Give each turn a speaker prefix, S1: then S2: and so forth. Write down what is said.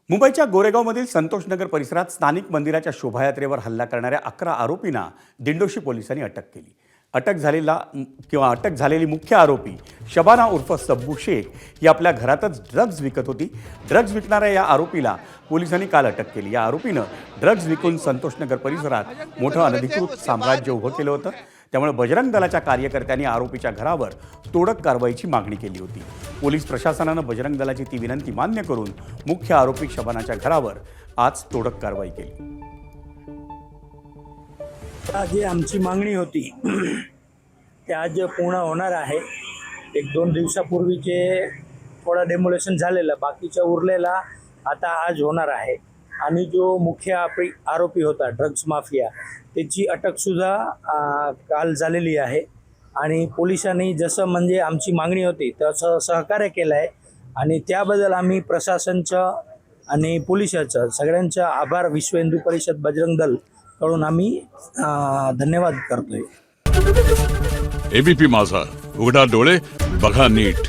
S1: मुंबईच्या गोरेगावमधील संतोषनगर परिसरात स्थानिक मंदिराच्या शोभायात्रेवर हल्ला करणाऱ्या 11 आरोपींना दिंडोशी पोलिसांनी अटक केली। अटक झालेली मुख्य आरोपी शबाना उर्फ सब्बू शेख ही आपल्या घरातच ड्रग्ज विकत होती। ड्रग्ज विकणाऱ्या या आरोपीला पोलिसांनी काल अटक केली। या आरोपीनं ड्रग्ज विकून संतोषनगर परिसरात मोठं अनधिकृत साम्राज्य उभं केलं होतं। त्यामुळे बजरंग दलाच्या कार्यकर्त्यांनी आरोपीच्या घरावर तोडक कारवाईची मागणी केली होती। पोलीस प्रशासनानं बजरंग दलाची ती विनंती मान्य करून मुख्य आरोपी शबानाच्या घरावर आज तोडक कारवाई केली।
S2: जी आमची मागणी होती ते आज पूर्ण होणार आहे। 1-2 दिवसापूर्वीचे थोडा डेमोलेशन झालेला, बाकीचा उरलेला आता आज होणार आहे। आणि जो मुख्य आरोपी होता ड्रग्स माफिया, त्याची अटकसुद्धा काल झालेली आहे। आणि पोलिसांनी जसं म्हणजे आमची मागणी होती तसं सहकार्य केलं आहे आणि त्याबद्दल आम्ही प्रशासनचं आणि पोलिसाचं सगळ्यांचा आभार विश्व हिंदू परिषद बजरंग दल कडून आम्ही धन्यवाद करतोय।
S3: एबीपी माझा, उघडा डोळे बघा नीट।